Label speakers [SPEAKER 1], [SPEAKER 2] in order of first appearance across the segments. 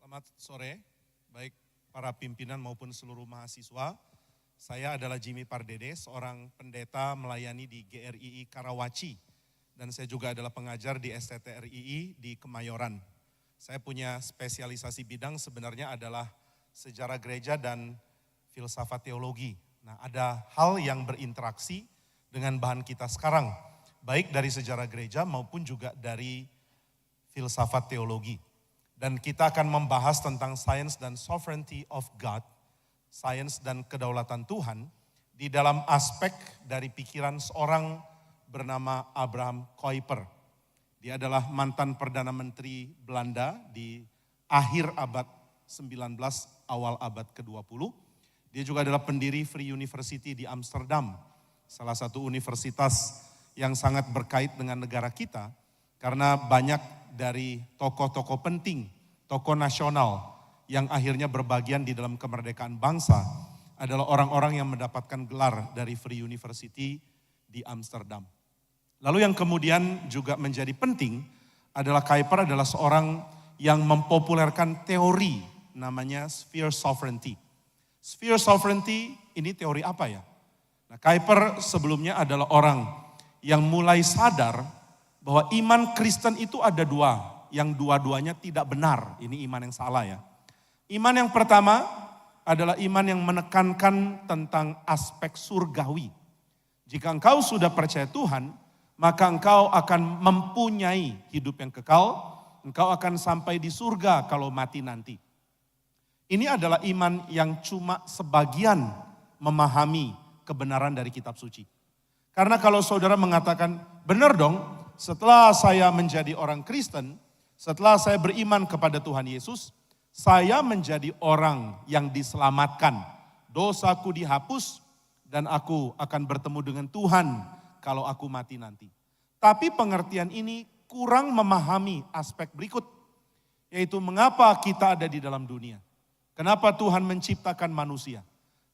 [SPEAKER 1] Selamat sore, baik para pimpinan maupun seluruh mahasiswa. Saya adalah Jimmy Pardede, seorang pendeta melayani di GRII Karawaci. Dan saya juga adalah pengajar di STTRII di Kemayoran. Saya punya spesialisasi bidang sebenarnya adalah sejarah gereja dan filsafat teologi. Nah, ada hal yang berinteraksi dengan bahan kita sekarang, baik dari sejarah gereja maupun juga dari filsafat teologi. Dan kita akan membahas tentang science dan sovereignty of God, sains dan kedaulatan Tuhan, di dalam aspek dari pikiran seorang bernama Abraham Kuyper. Dia adalah mantan Perdana Menteri Belanda di akhir abad 19, awal abad ke-20. Dia juga adalah pendiri Free University di Amsterdam, salah satu universitas yang sangat berkait dengan negara kita, karena banyak dari tokoh-tokoh penting, tokoh nasional yang akhirnya berbagian di dalam kemerdekaan bangsa adalah orang-orang yang mendapatkan gelar dari Free University di Amsterdam. Lalu yang kemudian juga menjadi penting adalah Kuyper adalah seorang yang mempopulerkan teori namanya sphere sovereignty. Sphere sovereignty ini teori apa ya? Nah, Kuyper sebelumnya adalah orang yang mulai sadar bahwa iman Kristen itu ada dua, yang dua-duanya tidak benar. Ini iman yang salah ya. Iman yang pertama adalah iman yang menekankan tentang aspek surgawi. Jika engkau sudah percaya Tuhan, maka engkau akan mempunyai hidup yang kekal, engkau akan sampai di surga kalau mati nanti. Ini adalah iman yang cuma sebagian memahami kebenaran dari kitab suci. Karena kalau saudara mengatakan, benar dong, setelah saya menjadi orang Kristen, setelah saya beriman kepada Tuhan Yesus, saya menjadi orang yang diselamatkan. Dosaku dihapus dan aku akan bertemu dengan Tuhan kalau aku mati nanti. Tapi pengertian ini kurang memahami aspek berikut, yaitu mengapa kita ada di dalam dunia. Kenapa Tuhan menciptakan manusia?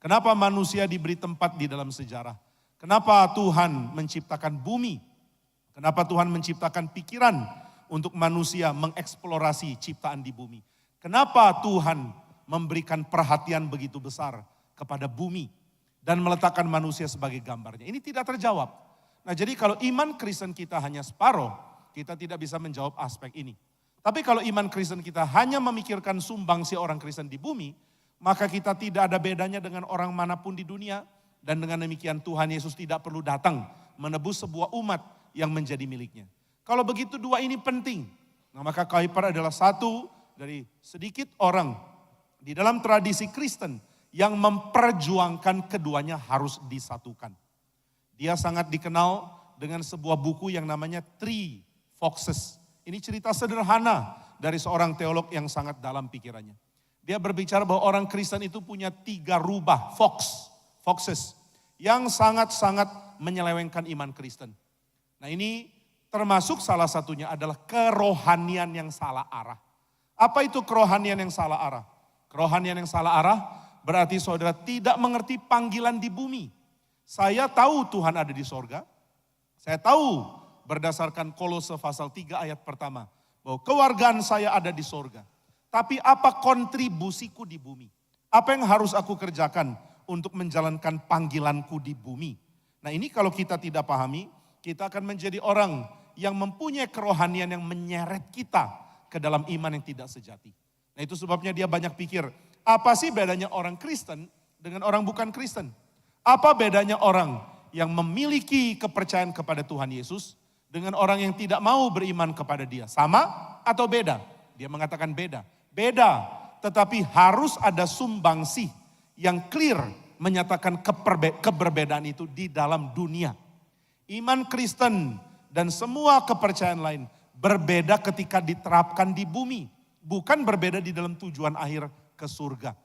[SPEAKER 1] Kenapa manusia diberi tempat di dalam sejarah? Kenapa Tuhan menciptakan bumi? Kenapa Tuhan menciptakan pikiran untuk manusia mengeksplorasi ciptaan di bumi? Kenapa Tuhan memberikan perhatian begitu besar kepada bumi dan meletakkan manusia sebagai gambarnya? Ini tidak terjawab. Nah, jadi kalau iman Kristen kita hanya separuh, kita tidak bisa menjawab aspek ini. Tapi kalau iman Kristen kita hanya memikirkan sumbangsi orang Kristen di bumi, maka kita tidak ada bedanya dengan orang manapun di dunia. Dan dengan demikian Tuhan Yesus tidak perlu datang menebus sebuah umat yang menjadi miliknya. Kalau begitu dua ini penting. Nah, maka Kuyper adalah satu dari sedikit orang di dalam tradisi Kristen yang memperjuangkan keduanya harus disatukan. Dia sangat dikenal dengan sebuah buku yang namanya Three Foxes. Ini cerita sederhana dari seorang teolog yang sangat dalam pikirannya. Dia berbicara bahwa orang Kristen itu punya 3 rubah, foxes, yang sangat-sangat menyelewengkan iman Kristen. Nah, ini termasuk salah satunya adalah kerohanian yang salah arah. Apa itu kerohanian yang salah arah? Kerohanian yang salah arah berarti saudara tidak mengerti panggilan di bumi. Saya tahu Tuhan ada di sorga. Saya tahu berdasarkan Kolose pasal 3 ayat pertama bahwa kewargaan saya ada di sorga. Tapi apa kontribusiku di bumi? Apa yang harus aku kerjakan untuk menjalankan panggilanku di bumi? Nah, ini kalau kita tidak pahami, kita akan menjadi orang yang mempunyai kerohanian yang menyeret kita ke dalam iman yang tidak sejati. Nah, itu sebabnya dia banyak pikir, apa sih bedanya orang Kristen dengan orang bukan Kristen? Apa bedanya orang yang memiliki kepercayaan kepada Tuhan Yesus dengan orang yang tidak mau beriman kepada dia? Sama atau beda? Dia mengatakan beda. Beda, tetapi harus ada sumbangsi yang clear menyatakan keberbedaan itu di dalam dunia. Iman Kristen dan semua kepercayaan lain berbeda ketika diterapkan di bumi. Bukan berbeda di dalam tujuan akhir ke surga.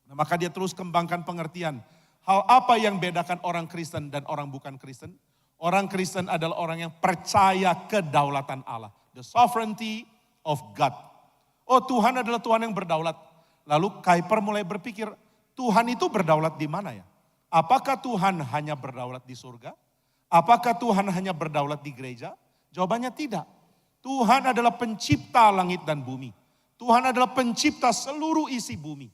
[SPEAKER 1] Nah, maka dia terus kembangkan pengertian. Hal apa yang bedakan orang Kristen dan orang bukan Kristen? Orang Kristen adalah orang yang percaya kedaulatan Allah. The sovereignty of God. Oh, Tuhan adalah Tuhan yang berdaulat. Lalu Kuyper mulai berpikir, Tuhan itu berdaulat di mana ya? Apakah Tuhan hanya berdaulat di surga? Apakah Tuhan hanya berdaulat di gereja? Jawabannya tidak. Tuhan adalah pencipta langit dan bumi. Tuhan adalah pencipta seluruh isi bumi.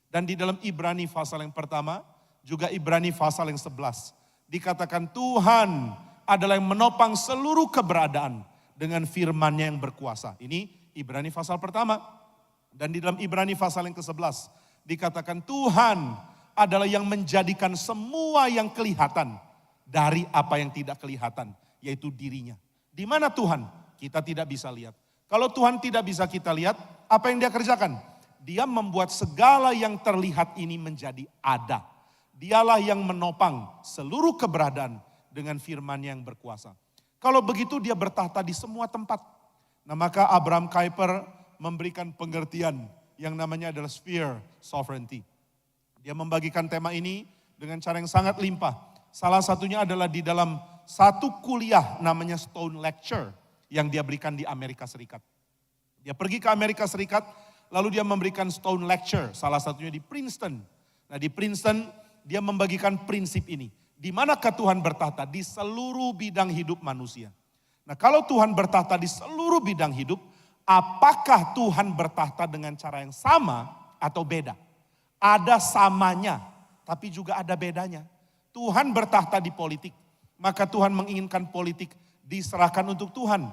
[SPEAKER 1] Dan di dalam Ibrani pasal yang pertama, juga Ibrani pasal yang 11. Dikatakan Tuhan adalah yang menopang seluruh keberadaan dengan firman-Nya yang berkuasa. Ini Ibrani pasal pertama. Dan di dalam Ibrani pasal yang ke-11 dikatakan Tuhan adalah yang menjadikan semua yang kelihatan dari apa yang tidak kelihatan, yaitu dirinya. Di mana Tuhan? Kita tidak bisa lihat. Kalau Tuhan tidak bisa kita lihat, apa yang Dia kerjakan? Dia membuat segala yang terlihat ini menjadi ada. Dialah yang menopang seluruh keberadaan dengan firman-Nya yang berkuasa. Kalau begitu Dia bertahta di semua tempat. Nah, maka Abraham Kuyper memberikan pengertian yang namanya adalah sphere sovereignty. Dia membagikan tema ini dengan cara yang sangat limpah. Salah satunya adalah di dalam satu kuliah namanya Stone Lecture yang dia berikan di Amerika Serikat. Dia pergi ke Amerika Serikat, lalu dia memberikan Stone Lecture, salah satunya di Princeton. Nah, di Princeton dia membagikan prinsip ini. Di manakah Tuhan bertahta? Di seluruh bidang hidup manusia. Nah, kalau Tuhan bertahta di seluruh bidang hidup, apakah Tuhan bertahta dengan cara yang sama atau beda? Ada samanya, tapi juga ada bedanya. Tuhan bertahta di politik, maka Tuhan menginginkan politik diserahkan untuk Tuhan.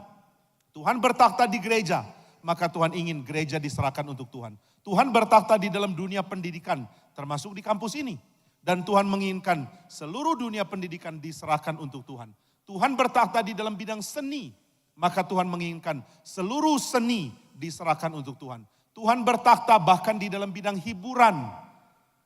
[SPEAKER 1] Tuhan bertahta di gereja, maka Tuhan ingin gereja diserahkan untuk Tuhan. Tuhan bertahta di dalam dunia pendidikan, termasuk di kampus ini. Dan Tuhan menginginkan seluruh dunia pendidikan diserahkan untuk Tuhan. Tuhan bertahta di dalam bidang seni, maka Tuhan menginginkan seluruh seni diserahkan untuk Tuhan. Tuhan bertahta bahkan di dalam bidang hiburan.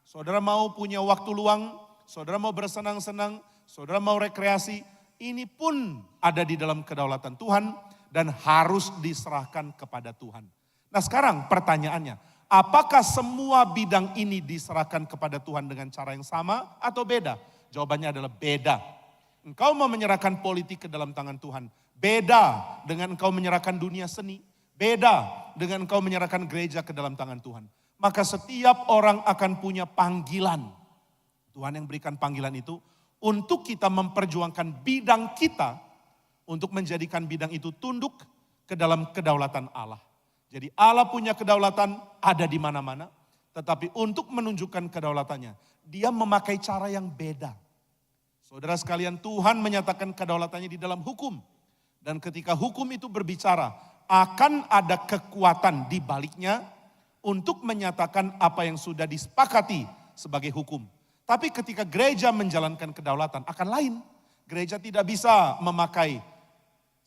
[SPEAKER 1] Saudara mau punya waktu luang, saudara mau bersenang-senang, saudara mau rekreasi, ini pun ada di dalam kedaulatan Tuhan dan harus diserahkan kepada Tuhan. Nah, sekarang pertanyaannya, apakah semua bidang ini diserahkan kepada Tuhan dengan cara yang sama atau beda? Jawabannya adalah beda. Engkau mau menyerahkan politik ke dalam tangan Tuhan, beda dengan engkau menyerahkan dunia seni, beda dengan engkau menyerahkan gereja ke dalam tangan Tuhan. Maka setiap orang akan punya panggilan. Tuhan yang berikan panggilan itu untuk kita memperjuangkan bidang kita untuk menjadikan bidang itu tunduk ke dalam kedaulatan Allah. Jadi Allah punya kedaulatan ada di mana-mana, tetapi untuk menunjukkan kedaulatannya, Dia memakai cara yang beda. Saudara sekalian, Tuhan menyatakan kedaulatannya di dalam hukum. Dan ketika hukum itu berbicara, akan ada kekuatan di baliknya untuk menyatakan apa yang sudah disepakati sebagai hukum. Tapi ketika gereja menjalankan kedaulatan akan lain. Gereja tidak bisa memakai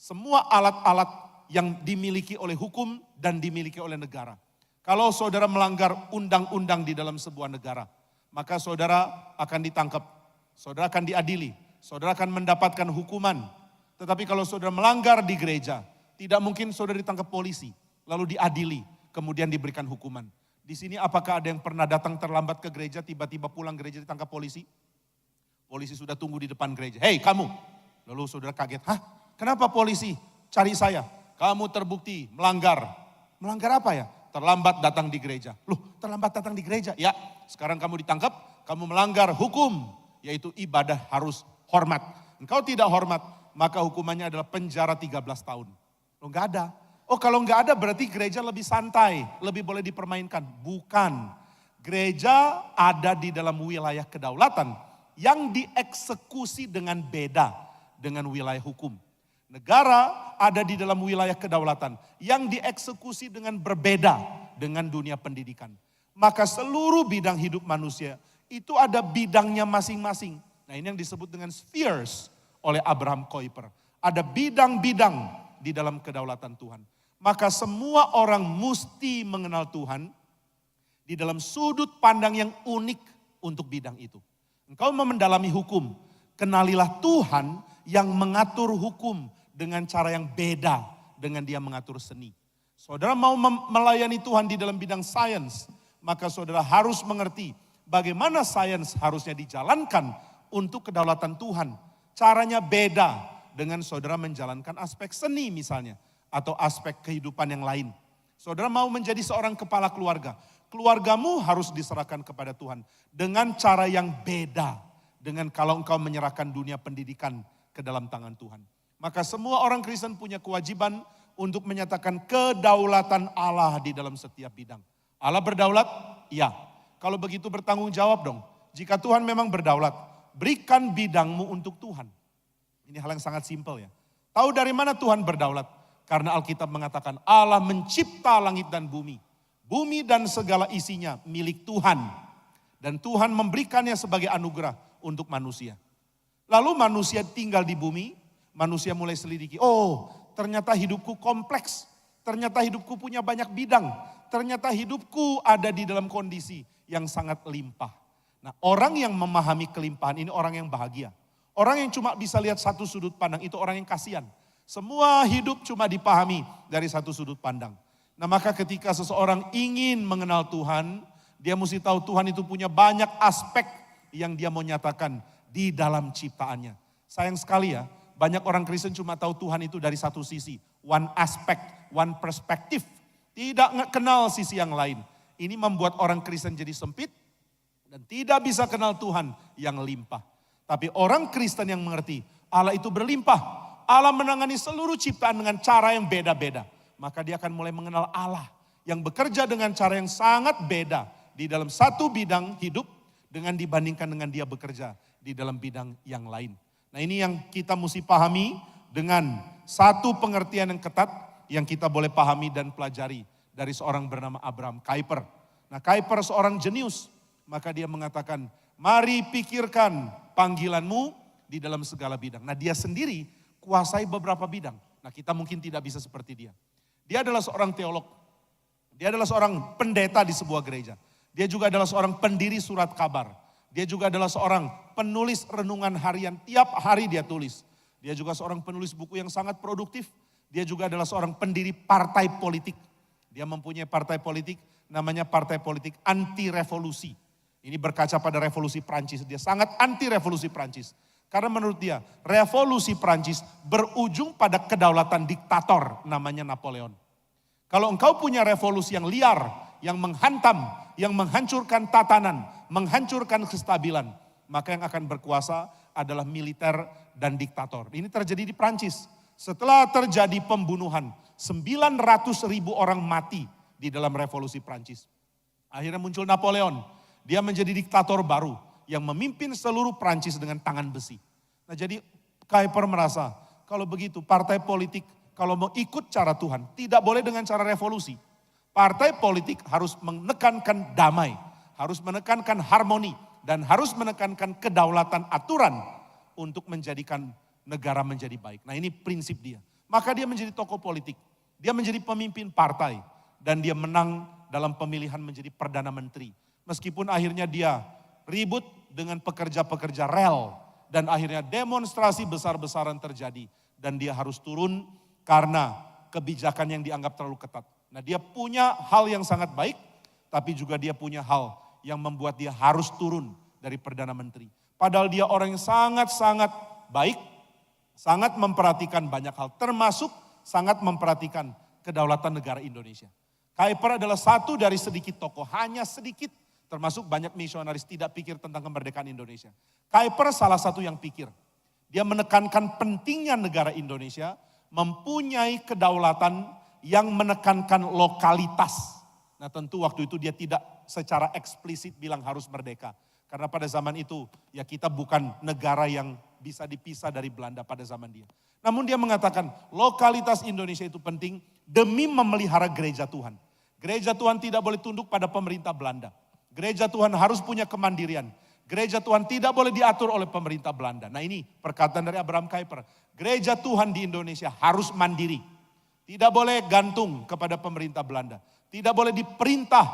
[SPEAKER 1] semua alat-alat yang dimiliki oleh hukum dan dimiliki oleh negara. Kalau saudara melanggar undang-undang di dalam sebuah negara, maka saudara akan ditangkap, saudara akan diadili, saudara akan mendapatkan hukuman. Tetapi kalau saudara melanggar di gereja, tidak mungkin saudara ditangkap polisi, lalu diadili, kemudian diberikan hukuman. Di sini apakah ada yang pernah datang terlambat ke gereja, tiba-tiba pulang gereja ditangkap polisi? Polisi sudah tunggu di depan gereja. Hei kamu! Lalu saudara kaget, hah? Kenapa polisi cari saya? Kamu terbukti melanggar. Melanggar apa ya? Terlambat datang di gereja. Loh, terlambat datang di gereja? Ya, sekarang kamu ditangkap, kamu melanggar hukum, yaitu ibadah harus hormat. Engkau tidak hormat, maka hukumannya adalah penjara 13 tahun. Loh, enggak ada. Oh, kalau enggak ada berarti gereja lebih santai, lebih boleh dipermainkan. Bukan. Gereja ada di dalam wilayah kedaulatan yang dieksekusi dengan beda dengan wilayah hukum. Negara ada di dalam wilayah kedaulatan yang dieksekusi dengan berbeda dengan dunia pendidikan. Maka seluruh bidang hidup manusia itu ada bidangnya masing-masing. Nah, ini yang disebut dengan spheres oleh Abraham Kuyper. Ada bidang-bidang di dalam kedaulatan Tuhan. Maka semua orang mesti mengenal Tuhan di dalam sudut pandang yang unik untuk bidang itu. Engkau mau mendalami hukum, kenalilah Tuhan yang mengatur hukum dengan cara yang beda dengan Dia mengatur seni. Saudara mau melayani Tuhan di dalam bidang sains, maka saudara harus mengerti bagaimana sains harusnya dijalankan untuk kedaulatan Tuhan. Caranya beda dengan saudara menjalankan aspek seni misalnya, atau aspek kehidupan yang lain. Saudara mau menjadi seorang kepala keluarga, keluargamu harus diserahkan kepada Tuhan dengan cara yang beda dengan kalau engkau menyerahkan dunia pendidikan ke dalam tangan Tuhan. Maka semua orang Kristen punya kewajiban untuk menyatakan kedaulatan Allah di dalam setiap bidang. Allah berdaulat? Ya. Kalau begitu bertanggung jawab dong. Jika Tuhan memang berdaulat, berikan bidangmu untuk Tuhan. Ini hal yang sangat simpel ya. Tahu dari mana Tuhan berdaulat? Karena Alkitab mengatakan Allah mencipta langit dan bumi. Bumi dan segala isinya milik Tuhan. Dan Tuhan memberikannya sebagai anugerah untuk manusia. Lalu manusia tinggal di bumi, manusia mulai selidiki. Oh, ternyata hidupku kompleks. Ternyata hidupku punya banyak bidang. Ternyata hidupku ada di dalam kondisi yang sangat limpah. Nah, orang yang memahami kelimpahan ini orang yang bahagia. Orang yang cuma bisa lihat satu sudut pandang itu orang yang kasihan. Semua hidup cuma dipahami dari satu sudut pandang. Nah, maka ketika seseorang ingin mengenal Tuhan, dia mesti tahu Tuhan itu punya banyak aspek yang dia mau nyatakan di dalam ciptaannya. Sayang sekali ya, banyak orang Kristen cuma tahu Tuhan itu dari satu sisi. One aspect, one perspective. Tidak kenal sisi yang lain. Ini membuat orang Kristen jadi sempit dan tidak bisa kenal Tuhan yang limpah. Tapi orang Kristen yang mengerti Allah itu berlimpah. Allah menangani seluruh ciptaan dengan cara yang beda-beda. Maka dia akan mulai mengenal Allah yang bekerja dengan cara yang sangat beda di dalam satu bidang hidup dengan dibandingkan dengan dia bekerja di dalam bidang yang lain. Nah, ini yang kita mesti pahami dengan satu pengertian yang ketat yang kita boleh pahami dan pelajari dari seorang bernama Abraham Kuyper. Nah, Kuyper seorang jenius, maka dia mengatakan, mari pikirkan panggilanmu di dalam segala bidang. Nah, dia sendiri kuasai beberapa bidang. Nah, kita mungkin tidak bisa seperti dia. Dia adalah seorang teolog. Dia adalah seorang pendeta di sebuah gereja. Dia juga adalah seorang pendiri surat kabar. Dia juga adalah seorang penulis renungan harian. Tiap hari dia tulis. Dia juga seorang penulis buku yang sangat produktif. Dia juga adalah seorang pendiri partai politik. Dia mempunyai partai politik, namanya Partai Politik Anti Revolusi. Ini berkaca pada revolusi Prancis. Dia sangat anti revolusi Prancis. Karena menurut dia, revolusi Prancis berujung pada kedaulatan diktator namanya Napoleon. Kalau engkau punya revolusi yang liar, yang menghantam, yang menghancurkan tatanan, menghancurkan kestabilan, maka yang akan berkuasa adalah militer dan diktator. Ini terjadi di Prancis. Setelah terjadi pembunuhan, 900.000 orang mati di dalam revolusi Prancis. Akhirnya muncul Napoleon. Dia menjadi diktator baru yang memimpin seluruh Prancis dengan tangan besi. Nah, jadi Kuyper merasa kalau begitu partai politik kalau mau ikut cara Tuhan tidak boleh dengan cara revolusi. Partai politik harus menekankan damai, harus menekankan harmoni dan harus menekankan kedaulatan aturan untuk menjadikan negara menjadi baik. Nah, ini prinsip dia. Maka dia menjadi tokoh politik. Dia menjadi pemimpin partai dan dia menang dalam pemilihan menjadi Perdana Menteri. Meskipun akhirnya dia ribut dengan pekerja-pekerja rel dan akhirnya demonstrasi besar-besaran terjadi dan dia harus turun karena kebijakan yang dianggap terlalu ketat. Nah, dia punya hal yang sangat baik, tapi juga dia punya hal yang membuat dia harus turun dari Perdana Menteri. Padahal dia orang yang sangat-sangat baik, sangat memperhatikan banyak hal, termasuk sangat memperhatikan kedaulatan negara Indonesia. Kuyper adalah satu dari sedikit tokoh, hanya sedikit, termasuk banyak misionaris tidak pikir tentang kemerdekaan Indonesia. Kuyper salah satu yang pikir. Dia menekankan pentingnya negara Indonesia mempunyai kedaulatan yang menekankan lokalitas. Nah, tentu waktu itu dia tidak secara eksplisit bilang harus merdeka. Karena pada zaman itu ya kita bukan negara yang bisa dipisah dari Belanda pada zaman dia. Namun dia mengatakan lokalitas Indonesia itu penting demi memelihara gereja Tuhan. Gereja Tuhan tidak boleh tunduk pada pemerintah Belanda. Gereja Tuhan harus punya kemandirian. Gereja Tuhan tidak boleh diatur oleh pemerintah Belanda. Nah, ini perkataan dari Abraham Kuyper. Gereja Tuhan di Indonesia harus mandiri. Tidak boleh gantung kepada pemerintah Belanda. Tidak boleh diperintah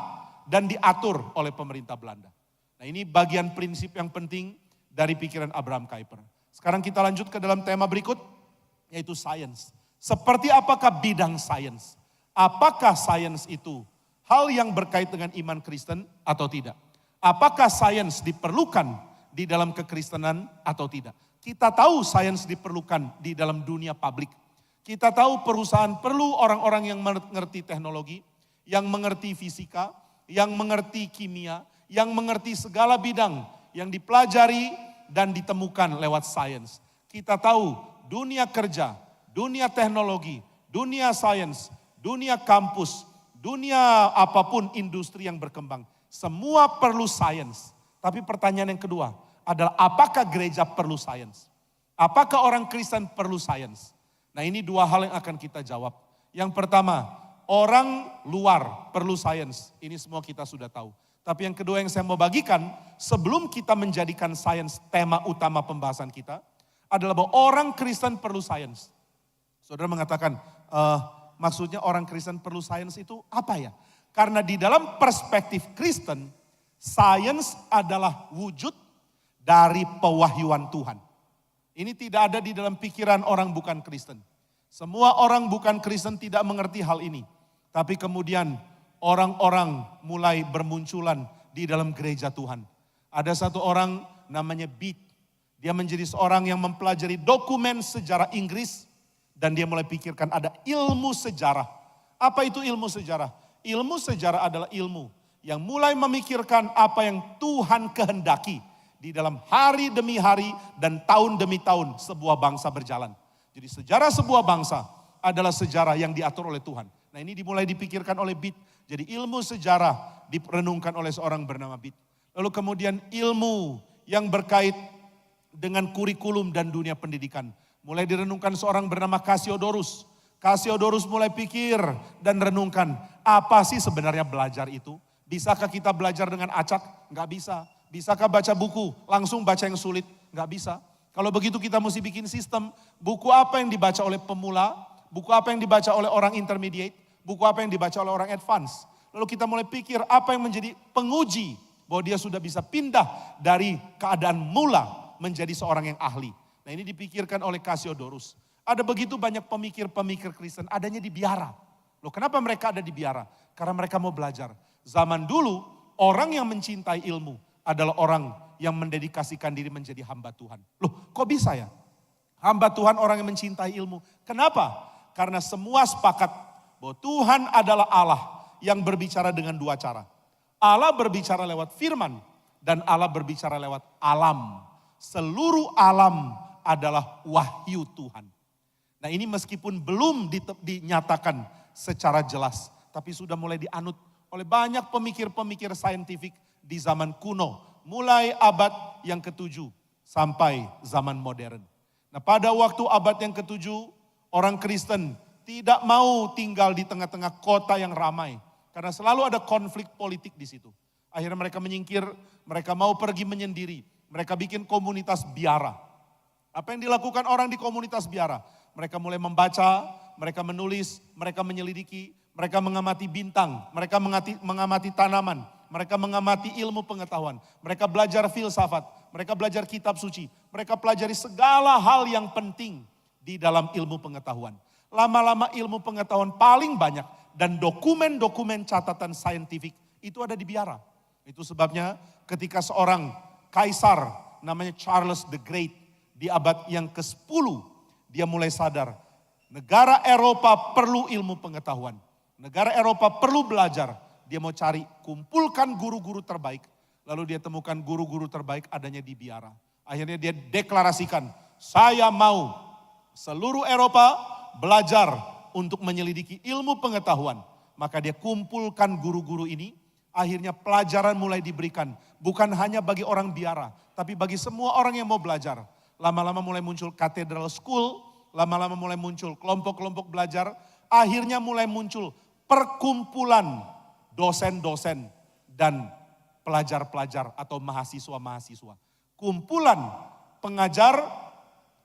[SPEAKER 1] dan diatur oleh pemerintah Belanda. Nah, ini bagian prinsip yang penting dari pikiran Abraham Kuyper. Sekarang kita lanjut ke dalam tema berikut, yaitu sains. Seperti apakah bidang sains? Apakah sains itu hal yang berkait dengan iman Kristen atau tidak? Apakah sains diperlukan di dalam kekristenan atau tidak? Kita tahu sains diperlukan di dalam dunia publik. Kita tahu perusahaan perlu orang-orang yang mengerti teknologi, yang mengerti fisika, yang mengerti kimia, yang mengerti segala bidang yang dipelajari dan ditemukan lewat sains. Kita tahu dunia kerja, dunia teknologi, dunia sains, dunia kampus, dunia apapun industri yang berkembang. Semua perlu sains. Tapi pertanyaan yang kedua adalah apakah gereja perlu sains? Apakah orang Kristen perlu sains? Nah ini dua hal yang akan kita jawab. Yang pertama, orang luar perlu sains. Ini semua kita sudah tahu. Tapi yang kedua yang saya mau bagikan, sebelum kita menjadikan sains tema utama pembahasan kita, adalah bahwa orang Kristen perlu sains. Saudara mengatakan, maksudnya orang Kristen perlu sains itu apa ya? Karena di dalam perspektif Kristen, sains adalah wujud dari pewahyuan Tuhan. Ini tidak ada di dalam pikiran orang bukan Kristen. Semua orang bukan Kristen tidak mengerti hal ini. Tapi kemudian orang-orang mulai bermunculan di dalam gereja Tuhan. Ada satu orang namanya Beat. Dia menjadi seorang yang mempelajari dokumen sejarah Inggris. Dan dia mulai pikirkan ada ilmu sejarah. Apa itu ilmu sejarah? Ilmu sejarah adalah ilmu yang mulai memikirkan apa yang Tuhan kehendaki. Di dalam hari demi hari dan tahun demi tahun sebuah bangsa berjalan. Jadi sejarah sebuah bangsa adalah sejarah yang diatur oleh Tuhan. Nah ini dimulai dipikirkan oleh Beat. Jadi ilmu sejarah direnungkan oleh seorang bernama Beat. Lalu kemudian ilmu yang berkait dengan kurikulum dan dunia pendidikan. Mulai direnungkan seorang bernama Cassiodorus. Cassiodorus mulai pikir dan renungkan. Apa sih sebenarnya belajar itu? Bisakah kita belajar dengan acak? Enggak bisa. Bisakah baca buku? Langsung baca yang sulit? Enggak bisa. Kalau begitu kita mesti bikin sistem. Buku apa yang dibaca oleh pemula? Buku apa yang dibaca oleh orang intermediate? Buku apa yang dibaca oleh orang advance? Lalu kita mulai pikir apa yang menjadi penguji bahwa dia sudah bisa pindah dari keadaan mula menjadi seorang yang ahli. Nah ini dipikirkan oleh Cassiodorus. Ada begitu banyak pemikir-pemikir Kristen adanya di biara. Loh kenapa mereka ada di biara? Karena mereka mau belajar. Zaman dulu orang yang mencintai ilmu adalah orang yang mendedikasikan diri menjadi hamba Tuhan. Loh kok bisa ya? Hamba Tuhan orang yang mencintai ilmu. Kenapa? Karena semua sepakat bahwa Tuhan adalah Allah yang berbicara dengan dua cara. Allah berbicara lewat firman dan Allah berbicara lewat alam. Seluruh alam adalah wahyu Tuhan. Nah ini meskipun belum dinyatakan secara jelas, tapi sudah mulai dianut oleh banyak pemikir-pemikir saintifik di zaman kuno. Mulai abad yang ke-7 sampai zaman modern. Nah pada waktu abad yang ke-7, orang Kristen tidak mau tinggal di tengah-tengah kota yang ramai. Karena selalu ada konflik politik di situ. Akhirnya mereka menyingkir, mereka mau pergi menyendiri. Mereka bikin komunitas biara. Apa yang dilakukan orang di komunitas biara? Mereka mulai membaca, mereka menulis, mereka menyelidiki, mereka mengamati bintang, mereka mengamati tanaman, mereka mengamati ilmu pengetahuan, mereka belajar filsafat, mereka belajar kitab suci, mereka pelajari segala hal yang penting di dalam ilmu pengetahuan. Lama-lama ilmu pengetahuan paling banyak dan dokumen-dokumen catatan saintifik itu ada di biara. Itu sebabnya ketika seorang kaisar namanya Charles the Great di abad yang ke-10, dia mulai sadar negara Eropa perlu ilmu pengetahuan. Negara Eropa perlu belajar. Dia mau cari, kumpulkan guru-guru terbaik. Lalu dia temukan guru-guru terbaik adanya di biara. Akhirnya dia deklarasikan, saya mau seluruh Eropa belajar untuk menyelidiki ilmu pengetahuan. Maka dia kumpulkan guru-guru ini. Akhirnya pelajaran mulai diberikan. Bukan hanya bagi orang biara, tapi bagi semua orang yang mau belajar. Lama-lama mulai muncul cathedral school, lama-lama mulai muncul kelompok-kelompok belajar. Akhirnya mulai muncul perkumpulan dosen-dosen dan pelajar-pelajar atau mahasiswa-mahasiswa. Kumpulan pengajar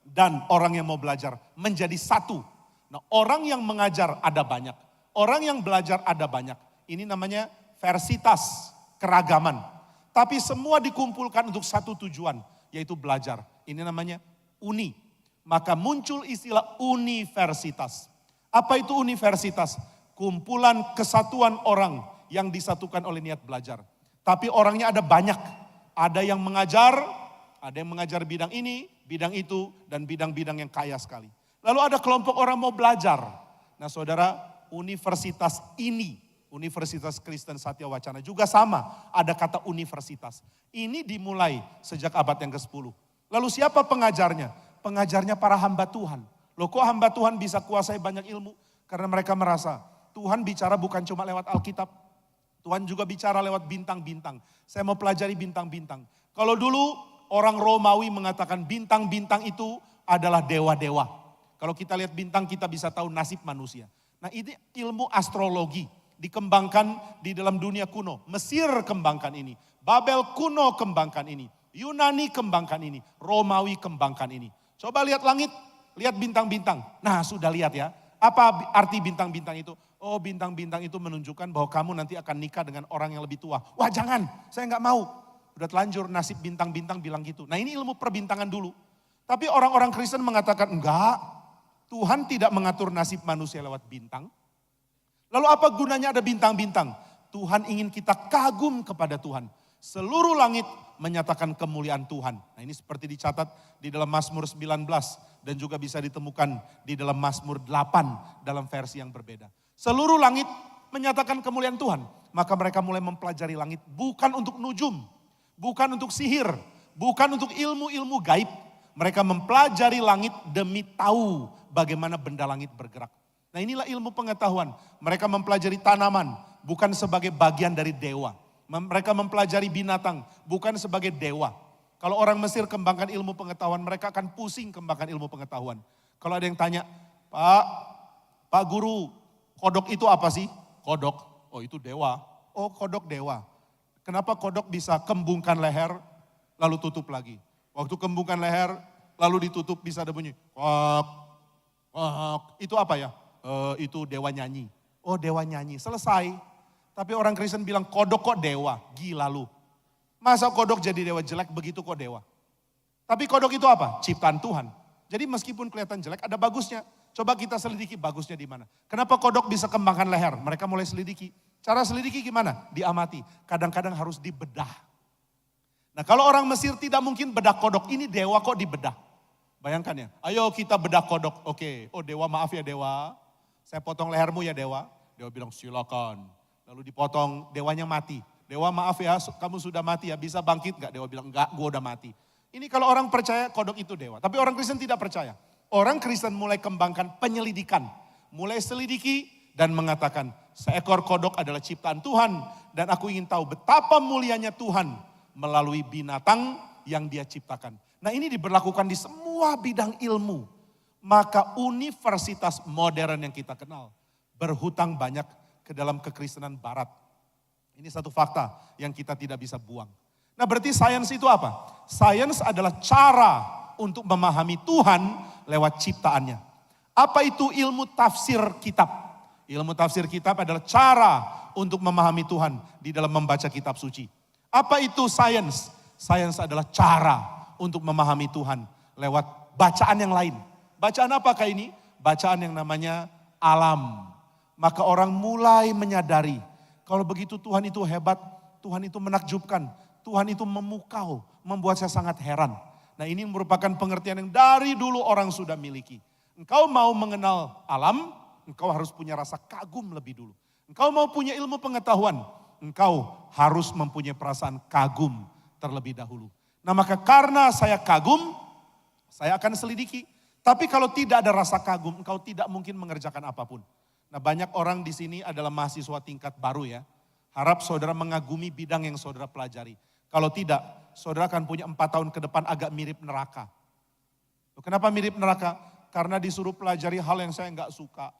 [SPEAKER 1] dan orang yang mau belajar menjadi satu. Nah, orang yang mengajar ada banyak, orang yang belajar ada banyak. Ini namanya versitas, keragaman. Tapi semua dikumpulkan untuk satu tujuan, yaitu belajar. Ini namanya uni. Maka muncul istilah universitas. Apa itu universitas? Kumpulan kesatuan orang yang disatukan oleh niat belajar. Tapi orangnya ada banyak. Ada yang mengajar, ada yang mengajar bidang ini, bidang itu, dan bidang-bidang yang kaya sekali. Lalu ada kelompok orang mau belajar. Nah saudara, universitas ini, Universitas Kristen Satya Wacana juga sama, ada kata universitas. Ini dimulai sejak abad yang ke-10. Lalu siapa pengajarnya? Pengajarnya para hamba Tuhan. Loh kok hamba Tuhan bisa kuasai banyak ilmu? Karena mereka merasa Tuhan bicara bukan cuma lewat Alkitab. Tuhan juga bicara lewat bintang-bintang. Saya mau pelajari bintang-bintang. Kalau dulu orang Romawi mengatakan bintang-bintang itu adalah dewa-dewa. Kalau kita lihat bintang kita bisa tahu nasib manusia. Nah ini ilmu astrologi dikembangkan di dalam dunia kuno. Mesir kembangkan ini. Babel kuno kembangkan ini. Yunani kembangkan ini. Romawi kembangkan ini. Coba lihat langit, lihat bintang-bintang. Nah sudah lihat ya. Apa arti bintang-bintang itu? Oh bintang-bintang itu menunjukkan bahwa kamu nanti akan nikah dengan orang yang lebih tua. Wah jangan, saya nggak mau. Udah telanjur nasib bintang-bintang bilang gitu. Nah ini ilmu perbintangan dulu. Tapi orang-orang Kristen mengatakan enggak. Tuhan tidak mengatur nasib manusia lewat bintang. Lalu apa gunanya ada bintang-bintang? Tuhan ingin kita kagum kepada Tuhan. Seluruh langit menyatakan kemuliaan Tuhan. Nah ini seperti dicatat di dalam Mazmur 19 dan juga bisa ditemukan di dalam Mazmur 8 dalam versi yang berbeda. Seluruh langit menyatakan kemuliaan Tuhan. Maka mereka mulai mempelajari langit bukan untuk nujum, bukan untuk sihir, bukan untuk ilmu-ilmu gaib. Mereka mempelajari langit demi tahu bagaimana benda langit bergerak. Nah inilah ilmu pengetahuan. Mereka mempelajari tanaman bukan sebagai bagian dari dewa. Mereka mempelajari binatang, bukan sebagai dewa. Kalau orang Mesir kembangkan ilmu pengetahuan, mereka akan pusing kembangkan ilmu pengetahuan. Kalau ada yang tanya, Pak Guru, kodok itu apa sih? Kodok, oh itu dewa. Oh kodok dewa. Kenapa kodok bisa kembungkan leher, lalu tutup lagi? Waktu kembungkan leher, lalu ditutup bisa ada bunyi. Kok, itu apa ya? Itu dewa nyanyi. Oh dewa nyanyi, selesai. Tapi orang Kristen bilang kodok kok dewa, gila lu. Masa kodok jadi dewa jelek begitu kok dewa. Tapi kodok itu apa? Ciptaan Tuhan. Jadi meskipun kelihatan jelek ada bagusnya. Coba kita selidiki bagusnya di mana. Kenapa kodok bisa kembangkan leher? Mereka mulai selidiki. Cara selidiki gimana? Diamati. Kadang-kadang harus dibedah. Nah kalau orang Mesir tidak mungkin bedah kodok. Ini dewa kok dibedah. Bayangkan ya. Ayo kita bedah kodok. Oke. Oh dewa maaf ya dewa. Saya potong lehermu ya dewa. Dewa bilang silakan. Lalu dipotong, dewanya mati. Dewa maaf ya, kamu sudah mati ya, bisa bangkit gak? Dewa bilang enggak, gue udah mati. Ini kalau orang percaya kodok itu dewa. Tapi orang Kristen tidak percaya. Orang Kristen mulai kembangkan penyelidikan. Mulai selidiki dan mengatakan, seekor kodok adalah ciptaan Tuhan. Dan aku ingin tahu betapa mulianya Tuhan melalui binatang yang dia ciptakan. Nah ini diberlakukan di semua bidang ilmu. Maka universitas modern yang kita kenal berhutang banyak ke dalam kekristenan barat. Ini satu fakta yang kita tidak bisa buang. Nah berarti sains itu apa? Sains adalah cara untuk memahami Tuhan lewat ciptaannya. Apa itu ilmu tafsir kitab? Ilmu tafsir kitab adalah cara untuk memahami Tuhan di dalam membaca kitab suci. Apa itu sains? Sains adalah cara untuk memahami Tuhan lewat bacaan yang lain. Bacaan apakah ini? Bacaan yang namanya alam. Maka orang mulai menyadari, kalau begitu Tuhan itu hebat, Tuhan itu menakjubkan, Tuhan itu memukau, membuat saya sangat heran. Nah ini merupakan pengertian yang dari dulu orang sudah miliki. Engkau mau mengenal alam, engkau harus punya rasa kagum lebih dulu. Engkau mau punya ilmu pengetahuan, engkau harus mempunyai perasaan kagum terlebih dahulu. Nah maka karena saya kagum, saya akan selidiki. Tapi kalau tidak ada rasa kagum, engkau tidak mungkin mengerjakan apapun. Nah banyak orang di sini adalah mahasiswa tingkat baru ya. Harap saudara mengagumi bidang yang saudara pelajari. Kalau tidak, saudara akan punya 4 tahun ke depan agak mirip neraka. Loh, kenapa mirip neraka? Karena disuruh pelajari hal yang saya nggak suka.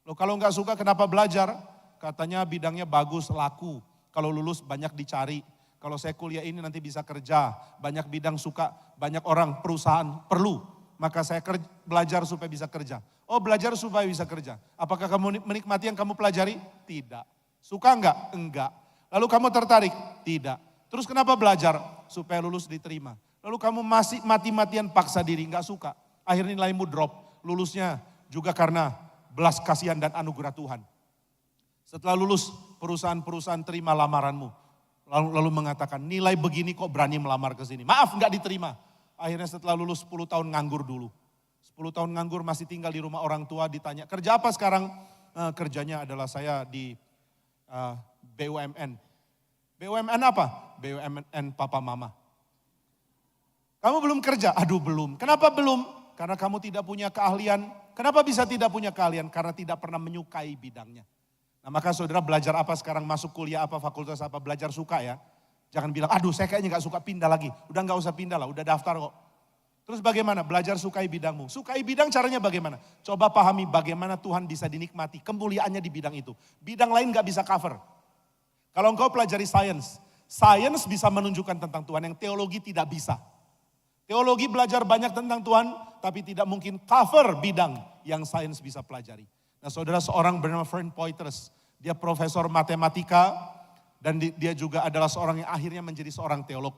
[SPEAKER 1] Loh kalau nggak suka kenapa belajar? Katanya bidangnya bagus, laku. Kalau lulus banyak dicari. Kalau saya kuliah ini nanti bisa kerja. Banyak bidang suka, banyak orang perusahaan perlu. Maka saya belajar supaya bisa kerja. Oh belajar supaya bisa kerja. Apakah kamu menikmati yang kamu pelajari? Tidak. Suka enggak? Enggak. Lalu kamu tertarik? Tidak. Terus kenapa belajar? Supaya lulus diterima. Lalu kamu masih mati-matian paksa diri, enggak suka. Akhirnya nilaimu drop. Lulusnya juga karena belas kasihan dan anugerah Tuhan. Setelah lulus, perusahaan-perusahaan terima lamaranmu. Lalu mengatakan, nilai begini kok berani melamar ke sini. Maaf, enggak diterima. Akhirnya setelah lulus 10 tahun nganggur dulu. 10 tahun nganggur masih tinggal di rumah orang tua, ditanya, kerja apa sekarang? Kerjanya adalah saya di BUMN. BUMN apa? BUMN papa mama. Kamu belum kerja? Aduh belum. Kenapa belum? Karena kamu tidak punya keahlian. Kenapa bisa tidak punya keahlian? Karena tidak pernah menyukai bidangnya. Nah maka saudara belajar apa sekarang, masuk kuliah apa, fakultas apa, belajar suka ya. Jangan bilang, aduh saya kayaknya gak suka, pindah lagi. Udah gak usah pindah lah, udah daftar kok. Terus bagaimana? Belajar sukai bidangmu. Sukai bidang caranya bagaimana? Coba pahami bagaimana Tuhan bisa dinikmati, kemuliaannya di bidang itu. Bidang lain gak bisa cover. Kalau engkau pelajari sains bisa menunjukkan tentang Tuhan, yang teologi tidak bisa. Teologi belajar banyak tentang Tuhan, tapi tidak mungkin cover bidang yang sains bisa pelajari. Nah saudara, seorang bernama Fern Poitras, dia profesor matematika, dan dia juga adalah seorang yang akhirnya menjadi seorang teolog.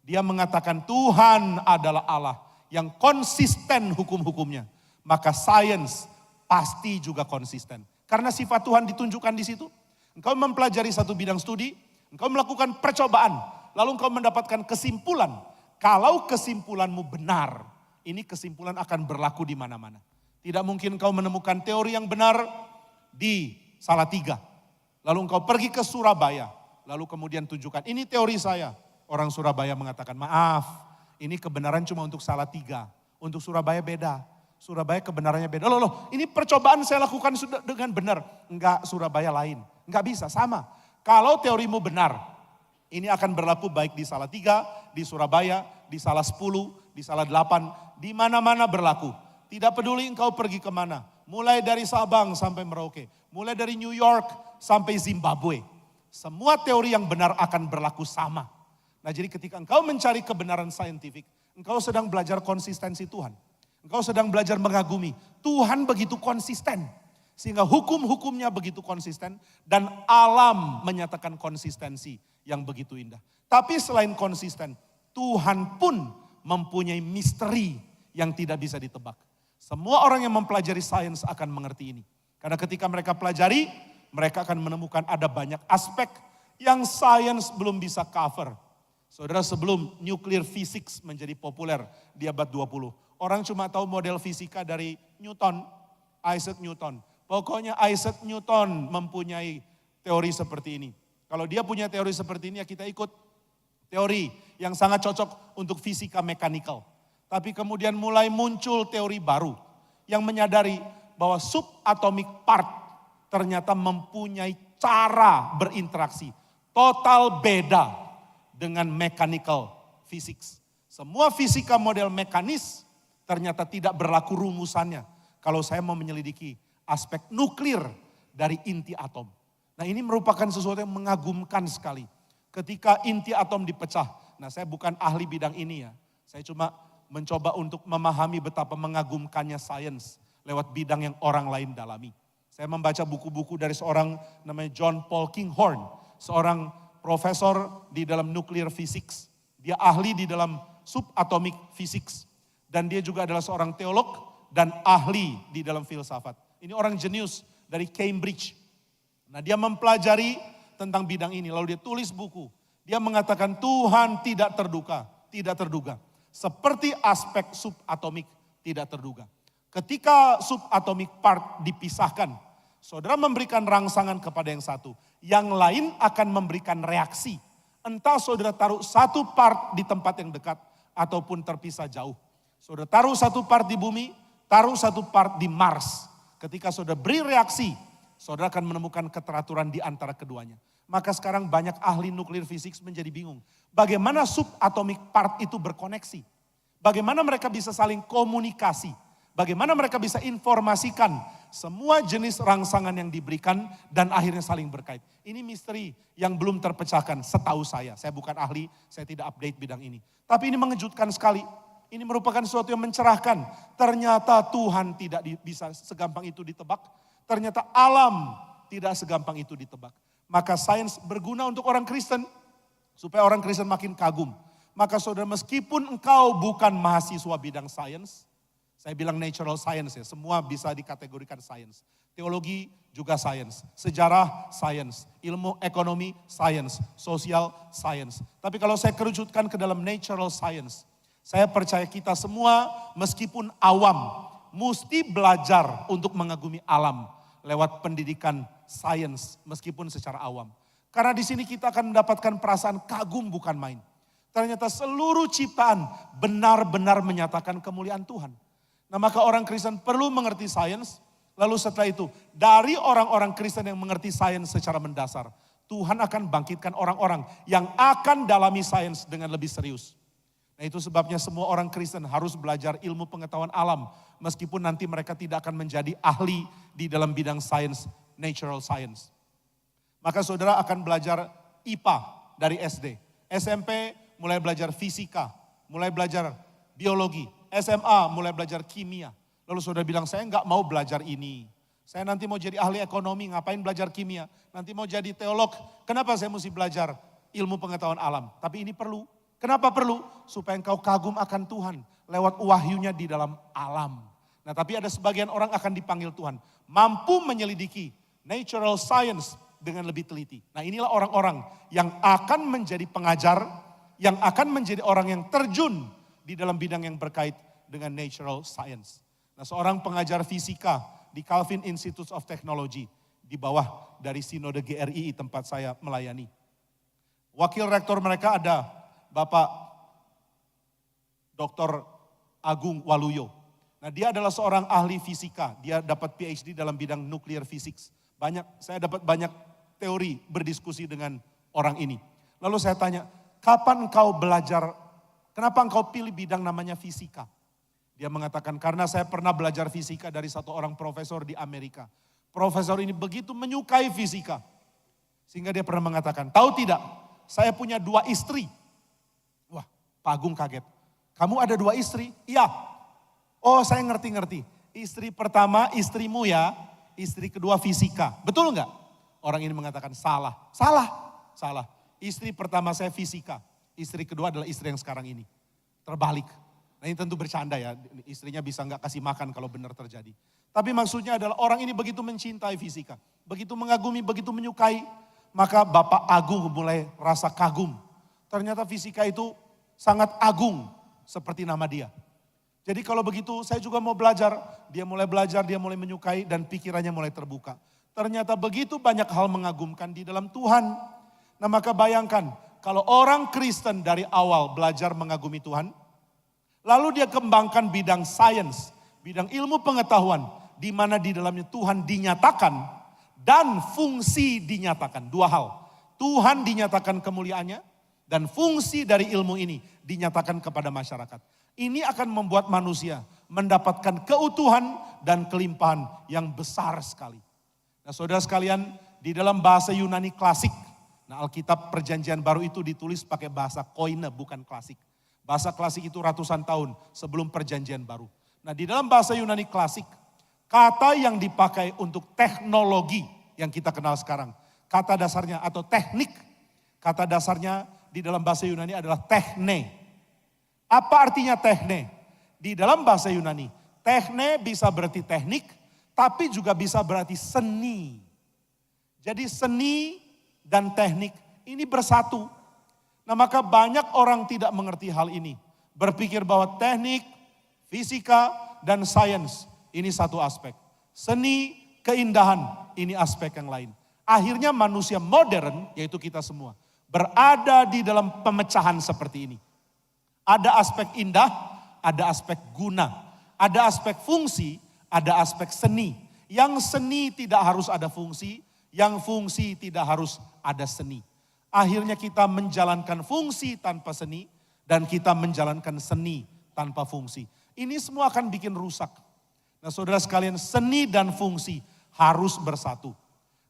[SPEAKER 1] Dia mengatakan Tuhan adalah Allah yang konsisten hukum-hukumnya. Maka sains pasti juga konsisten. Karena sifat Tuhan ditunjukkan di situ. Engkau mempelajari satu bidang studi, engkau melakukan percobaan, lalu engkau mendapatkan kesimpulan. Kalau kesimpulanmu benar, ini kesimpulan akan berlaku di mana-mana. Tidak mungkin engkau menemukan teori yang benar di Salatiga. Lalu engkau pergi ke Surabaya, lalu kemudian tunjukkan, ini teori saya. Orang Surabaya mengatakan, maaf, ini kebenaran cuma untuk Salatiga. Untuk Surabaya beda. Surabaya kebenarannya beda. Loh, ini percobaan saya lakukan sudah dengan benar. Enggak, Surabaya lain. Enggak bisa, sama. Kalau teorimu benar, ini akan berlaku baik di Salatiga, di Surabaya, di Salah 10, di Salah 8, di mana-mana berlaku. Tidak peduli engkau pergi kemana. Mulai dari Sabang sampai Merauke. Mulai dari New York sampai Zimbabwe. Semua teori yang benar akan berlaku sama. Nah jadi ketika engkau mencari kebenaran saintifik, engkau sedang belajar konsistensi Tuhan. Engkau sedang belajar mengagumi. Tuhan begitu konsisten. Sehingga hukum-hukumnya begitu konsisten. Dan alam menyatakan konsistensi yang begitu indah. Tapi selain konsisten, Tuhan pun mempunyai misteri yang tidak bisa ditebak. Semua orang yang mempelajari sains akan mengerti ini. Karena ketika mereka pelajari, mereka akan menemukan ada banyak aspek yang sains belum bisa cover. Saudara, sebelum nuclear physics menjadi populer di abad 20, orang cuma tahu model fisika dari Newton, Isaac Newton. Pokoknya Isaac Newton mempunyai teori seperti ini. Kalau dia punya teori seperti ini ya kita ikut teori yang sangat cocok untuk fisika mekanikal. Tapi kemudian mulai muncul teori baru yang menyadari bahwa subatomic part ternyata mempunyai cara berinteraksi total beda dengan mechanical physics. Semua fisika model mekanis ternyata tidak berlaku rumusannya kalau saya mau menyelidiki aspek nuklir dari inti atom. Nah ini merupakan sesuatu yang mengagumkan sekali. Ketika inti atom dipecah, nah saya bukan ahli bidang ini ya. Saya cuma mencoba untuk memahami betapa mengagumkannya sains lewat bidang yang orang lain dalami. Saya membaca buku-buku dari seorang namanya John Paul Kinghorn. Seorang profesor di dalam nuclear physics. Dia ahli di dalam subatomic physics. Dan dia juga adalah seorang teolog dan ahli di dalam filsafat. Ini orang jenius dari Cambridge. Nah dia mempelajari tentang bidang ini, lalu dia tulis buku. Dia mengatakan Tuhan tidak terduga. Seperti aspek subatomik tidak terduga. Ketika subatomic part dipisahkan, saudara memberikan rangsangan kepada yang satu. Yang lain akan memberikan reaksi. Entah saudara taruh satu part di tempat yang dekat ataupun terpisah jauh. Saudara taruh satu part di bumi, taruh satu part di Mars. Ketika saudara beri reaksi, saudara akan menemukan keteraturan di antara keduanya. Maka sekarang banyak ahli nuklir fisik menjadi bingung. Bagaimana subatomic part itu berkoneksi? Bagaimana mereka bisa saling komunikasi? Bagaimana mereka bisa informasikan semua jenis rangsangan yang diberikan dan akhirnya saling berkait. Ini misteri yang belum terpecahkan setahu saya. Saya bukan ahli, saya tidak update bidang ini. Tapi ini mengejutkan sekali. Ini merupakan sesuatu yang mencerahkan. Ternyata Tuhan tidak bisa segampang itu ditebak. Ternyata alam tidak segampang itu ditebak. Maka sains berguna untuk orang Kristen. Supaya orang Kristen makin kagum. Maka saudara, meskipun engkau bukan mahasiswa bidang sains. Saya bilang natural science ya. Semua bisa dikategorikan sains. Teologi juga sains. Sejarah sains. Ilmu ekonomi sains. Sosial sains. Tapi kalau saya kerucutkan ke dalam natural science. Saya percaya kita semua meskipun awam. Mesti belajar untuk mengagumi alam. Lewat pendidikan sains meskipun secara awam. Karena di sini kita akan mendapatkan perasaan kagum bukan main. Ternyata seluruh ciptaan benar-benar menyatakan kemuliaan Tuhan. Nah maka orang Kristen perlu mengerti sains, lalu setelah itu dari orang-orang Kristen yang mengerti sains secara mendasar, Tuhan akan bangkitkan orang-orang yang akan dalami sains dengan lebih serius. Nah itu sebabnya semua orang Kristen harus belajar ilmu pengetahuan alam, meskipun nanti mereka tidak akan menjadi ahli di dalam bidang sains, natural science. Maka saudara akan belajar IPA dari SD, SMP mulai belajar fisika, mulai belajar biologi, SMA mulai belajar kimia. Lalu saudara bilang, saya nggak mau belajar ini. Saya nanti mau jadi ahli ekonomi, ngapain belajar kimia? Nanti mau jadi teolog, kenapa saya mesti belajar ilmu pengetahuan alam? Tapi ini perlu. Kenapa perlu? Supaya engkau kagum akan Tuhan lewat wahyunya di dalam alam. Nah tapi ada sebagian orang akan dipanggil Tuhan, mampu menyelidiki natural science dengan lebih teliti. Nah inilah orang-orang yang akan menjadi pengajar, yang akan menjadi orang yang terjun di dalam bidang yang berkait dengan natural science. Nah seorang pengajar fisika di Calvin Institute of Technology di bawah dari Sinode GRII tempat saya melayani. Wakil rektor mereka ada Bapak Dr. Agung Waluyo. Nah dia adalah seorang ahli fisika, dia dapat PhD dalam bidang nuclear physics. Saya dapat banyak teori berdiskusi dengan orang ini. Lalu saya tanya, kapan engkau belajar, kenapa engkau pilih bidang namanya fisika? Dia mengatakan, karena saya pernah belajar fisika dari satu orang profesor di Amerika. Profesor ini begitu menyukai fisika. Sehingga dia pernah mengatakan, tahu tidak, saya punya 2 istri. Wah, Pak Agung kaget. Kamu ada 2 istri? Iya. Oh, saya ngerti-ngerti. Istri pertama istrimu ya, istri kedua fisika. Betul enggak? Orang ini mengatakan salah. Salah. Istri pertama saya fisika. Istri kedua adalah istri yang sekarang ini. Terbalik. Nah ini tentu bercanda ya, istrinya bisa nggak kasih makan kalau benar terjadi. Tapi maksudnya adalah orang ini begitu mencintai fisika, begitu mengagumi, begitu menyukai, maka Bapak Agung mulai rasa kagum. Ternyata fisika itu sangat agung seperti nama dia. Jadi kalau begitu saya juga mau belajar, dia mulai menyukai dan pikirannya mulai terbuka. Ternyata begitu banyak hal mengagumkan di dalam Tuhan. Nah maka bayangkan kalau orang Kristen dari awal belajar mengagumi Tuhan, lalu dia kembangkan bidang sains, bidang ilmu pengetahuan, di mana di dalamnya Tuhan dinyatakan dan fungsi dinyatakan. 2 hal, Tuhan dinyatakan kemuliaannya dan fungsi dari ilmu ini dinyatakan kepada masyarakat. Ini akan membuat manusia mendapatkan keutuhan dan kelimpahan yang besar sekali. Nah saudara sekalian, di dalam bahasa Yunani klasik, nah Alkitab Perjanjian Baru itu ditulis pakai bahasa koine bukan klasik. Bahasa klasik itu ratusan tahun sebelum Perjanjian Baru. Nah di dalam bahasa Yunani klasik, kata yang dipakai untuk teknologi yang kita kenal sekarang, kata dasarnya atau teknik, kata dasarnya di dalam bahasa Yunani adalah techne. Apa artinya techne? Di dalam bahasa Yunani, techne bisa berarti teknik, tapi juga bisa berarti seni. Jadi seni dan teknik ini bersatu. Nah maka banyak orang tidak mengerti hal ini. Berpikir bahwa teknik, fisika, dan sains ini satu aspek. Seni, keindahan ini aspek yang lain. Akhirnya manusia modern, yaitu kita semua, berada di dalam pemecahan seperti ini. Ada aspek indah, ada aspek guna. Ada aspek fungsi, ada aspek seni. Yang seni tidak harus ada fungsi, yang fungsi tidak harus ada seni. Akhirnya kita menjalankan fungsi tanpa seni dan kita menjalankan seni tanpa fungsi. Ini semua akan bikin rusak. Nah saudara sekalian, seni dan fungsi harus bersatu.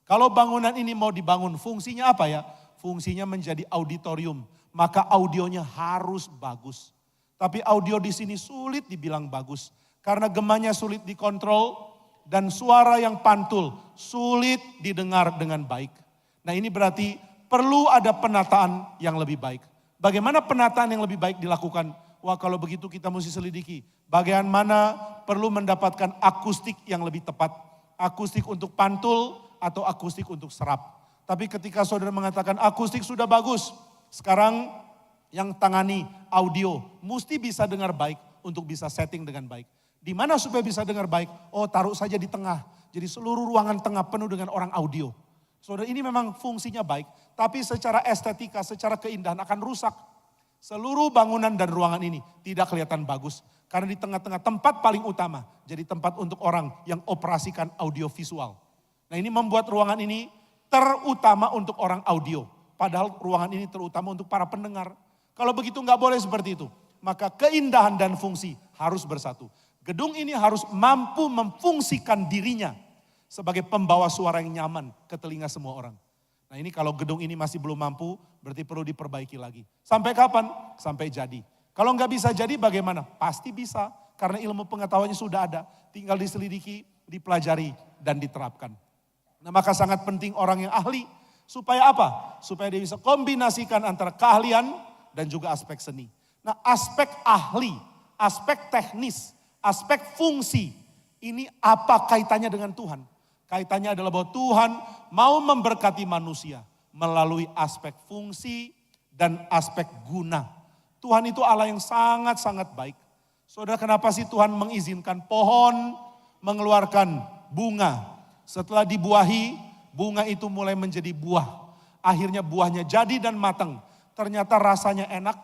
[SPEAKER 1] Kalau bangunan ini mau dibangun, fungsinya apa ya? Fungsinya menjadi auditorium, maka audionya harus bagus. Tapi audio di sini sulit dibilang bagus karena gemanya sulit dikontrol dan suara yang pantul sulit didengar dengan baik. Nah ini berarti perlu ada penataan yang lebih baik. Bagaimana penataan yang lebih baik dilakukan? Wah kalau begitu kita mesti selidiki. Bagaimana perlu mendapatkan akustik yang lebih tepat. Akustik untuk pantul atau akustik untuk serap. Tapi ketika saudara mengatakan akustik sudah bagus. Sekarang yang tangani audio mesti bisa dengar baik untuk bisa setting dengan baik. Di mana supaya bisa dengar baik? Oh taruh saja di tengah. Jadi seluruh ruangan tengah penuh dengan orang audio. Saudara ini memang fungsinya baik. Tapi secara estetika, secara keindahan akan rusak.
[SPEAKER 2] Seluruh bangunan dan ruangan ini tidak kelihatan bagus. Karena di tengah-tengah tempat paling utama, jadi tempat untuk orang yang operasikan audiovisual. Nah ini membuat ruangan ini terutama untuk orang audio. Padahal ruangan ini terutama untuk para pendengar. Kalau begitu nggak boleh seperti itu. Maka keindahan dan fungsi harus bersatu. Gedung ini harus mampu memfungsikan dirinya sebagai pembawa suara yang nyaman ke telinga semua orang. Nah ini kalau gedung ini masih belum mampu, berarti perlu diperbaiki lagi. Sampai kapan? Sampai jadi. Kalau nggak bisa jadi bagaimana? Pasti bisa, karena ilmu pengetahuannya sudah ada. Tinggal diselidiki, dipelajari, dan diterapkan. Nah maka sangat penting orang yang ahli. Supaya apa? Supaya dia bisa kombinasikan antara keahlian dan juga aspek seni. Nah aspek ahli, aspek teknis, aspek fungsi. Ini apa kaitannya dengan Tuhan? Kaitannya adalah bahwa Tuhan mau memberkati manusia melalui aspek fungsi dan aspek guna. Tuhan itu Allah yang sangat-sangat baik. Saudara, kenapa sih Tuhan mengizinkan pohon mengeluarkan bunga? Setelah dibuahi, bunga itu mulai menjadi buah. Akhirnya buahnya jadi dan matang. Ternyata rasanya enak,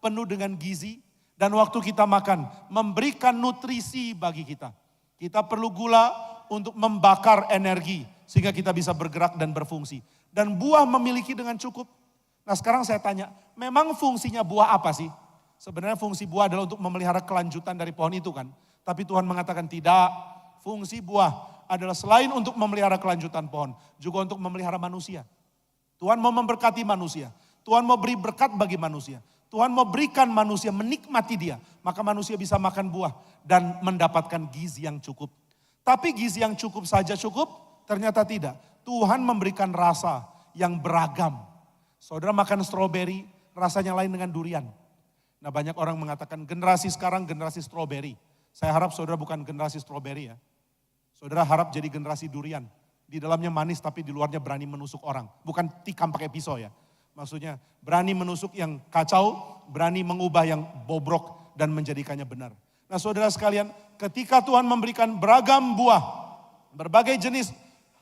[SPEAKER 2] penuh dengan gizi. Dan waktu kita makan, memberikan nutrisi bagi kita. Kita perlu gula untuk membakar energi, sehingga kita bisa bergerak dan berfungsi. Dan buah memiliki dengan cukup. Nah sekarang saya tanya, memang fungsinya buah apa sih? Sebenarnya fungsi buah adalah untuk memelihara kelanjutan dari pohon itu kan. Tapi Tuhan mengatakan tidak, fungsi buah adalah selain untuk memelihara kelanjutan pohon, juga untuk memelihara manusia. Tuhan mau memberkati manusia, Tuhan mau beri berkat bagi manusia. Tuhan mau berikan manusia menikmati dia, maka manusia bisa makan buah dan mendapatkan gizi yang cukup. Tapi gizi yang cukup saja cukup? Ternyata tidak. Tuhan memberikan rasa yang beragam. Saudara makan stroberi, rasanya lain dengan durian. Nah banyak orang mengatakan generasi sekarang generasi stroberi. Saya harap saudara bukan generasi stroberi ya. Saudara harap jadi generasi durian. Di dalamnya manis tapi di luarnya berani menusuk orang. Bukan tikam pakai pisau ya. Maksudnya berani menusuk yang kacau, berani mengubah yang bobrok dan menjadikannya benar. Nah saudara sekalian, ketika Tuhan memberikan beragam buah, berbagai jenis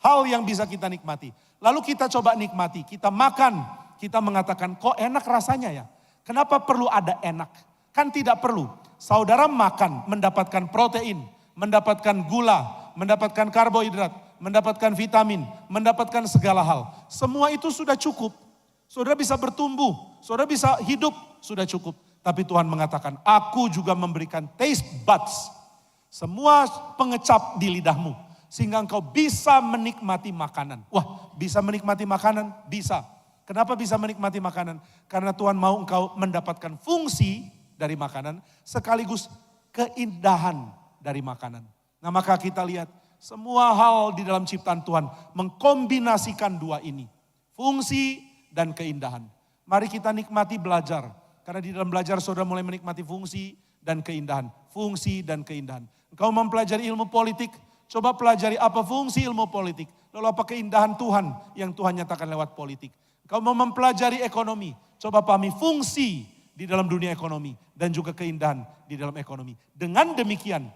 [SPEAKER 2] hal yang bisa kita nikmati. Lalu kita coba nikmati, kita makan, kita mengatakan kok enak rasanya ya. Kenapa perlu ada enak? Kan tidak perlu. Saudara makan, mendapatkan protein, mendapatkan gula, mendapatkan karbohidrat, mendapatkan vitamin, mendapatkan segala hal. Semua itu sudah cukup. Saudara bisa bertumbuh, saudara bisa hidup, sudah cukup. Tapi Tuhan mengatakan, aku juga memberikan taste buds. Semua pengecap di lidahmu. Sehingga engkau bisa menikmati makanan. Wah, bisa menikmati makanan? Bisa. Kenapa bisa menikmati makanan? Karena Tuhan mau engkau mendapatkan fungsi dari makanan, sekaligus keindahan dari makanan. Nah maka kita lihat, semua hal di dalam ciptaan Tuhan mengkombinasikan dua ini. Fungsi dan keindahan. Mari kita nikmati belajar. Karena di dalam belajar saudara mulai menikmati fungsi dan keindahan. Fungsi dan keindahan. Engkau mempelajari ilmu politik, coba pelajari apa fungsi ilmu politik. Lalu apa keindahan Tuhan yang Tuhan nyatakan lewat politik. Engkau mau mempelajari ekonomi, coba pahami fungsi di dalam dunia ekonomi. Dan juga keindahan di dalam ekonomi. Dengan demikian,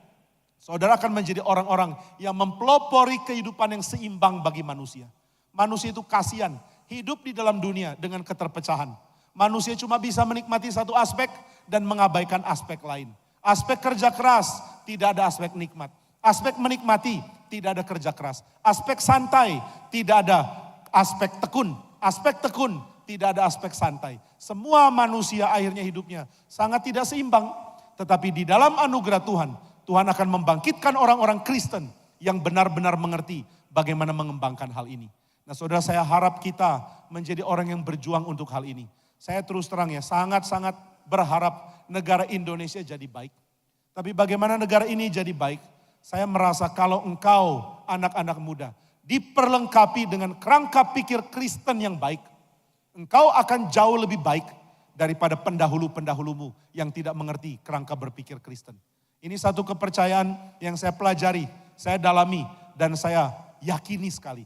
[SPEAKER 2] saudara akan menjadi orang-orang yang mempelopori kehidupan yang seimbang bagi manusia. Manusia itu kasihan, hidup di dalam dunia dengan keterpecahan. Manusia cuma bisa menikmati satu aspek dan mengabaikan aspek lain. Aspek kerja keras, tidak ada aspek nikmat. Aspek menikmati, tidak ada kerja keras. Aspek santai, tidak ada aspek tekun. Aspek tekun, tidak ada aspek santai. Semua manusia akhirnya hidupnya sangat tidak seimbang. Tetapi di dalam anugerah Tuhan, Tuhan akan membangkitkan orang-orang Kristen yang benar-benar mengerti bagaimana mengembangkan hal ini. Nah saudara, saya harap kita menjadi orang yang berjuang untuk hal ini. Saya terus terang ya, sangat-sangat berharap negara Indonesia jadi baik. Tapi bagaimana negara ini jadi baik? Saya merasa kalau engkau anak-anak muda diperlengkapi dengan kerangka pikir Kristen yang baik, engkau akan jauh lebih baik daripada pendahulu-pendahulumu yang tidak mengerti kerangka berpikir Kristen. Ini satu kepercayaan yang saya pelajari, saya dalami, dan saya yakini sekali.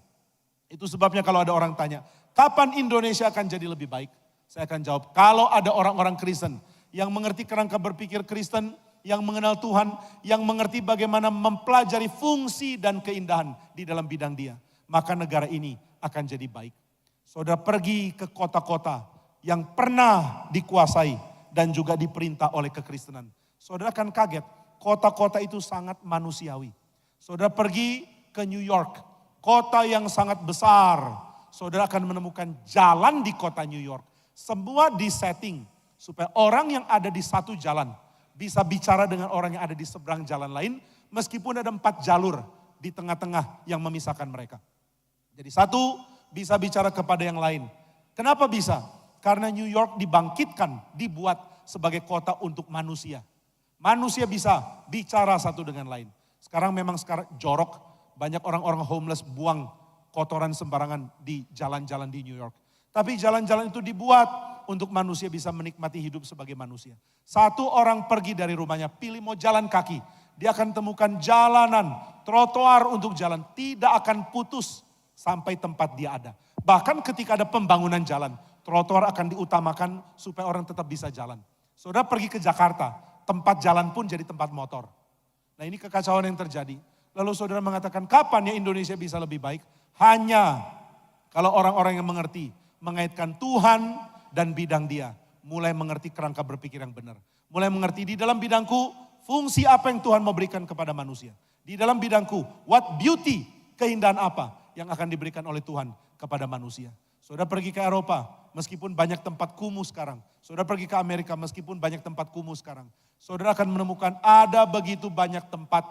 [SPEAKER 2] Itu sebabnya kalau ada orang tanya, kapan Indonesia akan jadi lebih baik? Saya akan jawab, kalau ada orang-orang Kristen yang mengerti kerangka berpikir Kristen, yang mengenal Tuhan, yang mengerti bagaimana mempelajari fungsi dan keindahan di dalam bidang dia, maka negara ini akan jadi baik. Saudara pergi ke kota-kota yang pernah dikuasai dan juga diperintah oleh kekristenan. Saudara akan kaget, kota-kota itu sangat manusiawi. Saudara pergi ke New York, kota yang sangat besar. Saudara akan menemukan jalan di kota New York. Semua disetting supaya orang yang ada di satu jalan bisa bicara dengan orang yang ada di seberang jalan lain. Meskipun ada 4 jalur di tengah-tengah yang memisahkan mereka. Jadi satu bisa bicara kepada yang lain. Kenapa bisa? Karena New York dibangkitkan, dibuat sebagai kota untuk manusia. Manusia bisa bicara satu dengan lain. Sekarang memang jorok, banyak orang-orang homeless buang kotoran sembarangan di jalan-jalan di New York. Tapi jalan-jalan itu dibuat untuk manusia bisa menikmati hidup sebagai manusia. Satu orang pergi dari rumahnya, pilih mau jalan kaki. Dia akan temukan jalanan, trotoar untuk jalan. Tidak akan putus sampai tempat dia ada. Bahkan ketika ada pembangunan jalan, trotoar akan diutamakan supaya orang tetap bisa jalan. Saudara pergi ke Jakarta, tempat jalan pun jadi tempat motor. Nah ini kekacauan yang terjadi. Lalu saudara mengatakan kapan ya Indonesia bisa lebih baik? Hanya kalau orang-orang yang mengerti, mengaitkan Tuhan dan bidang dia. Mulai mengerti kerangka berpikir yang benar. Mulai mengerti di dalam bidangku, fungsi apa yang Tuhan mau berikan kepada manusia. Di dalam bidangku, what beauty, keindahan apa yang akan diberikan oleh Tuhan kepada manusia. Saudara pergi ke Eropa, meskipun banyak tempat kumuh sekarang. Saudara pergi ke Amerika, meskipun banyak tempat kumuh sekarang. Saudara akan menemukan ada begitu banyak tempat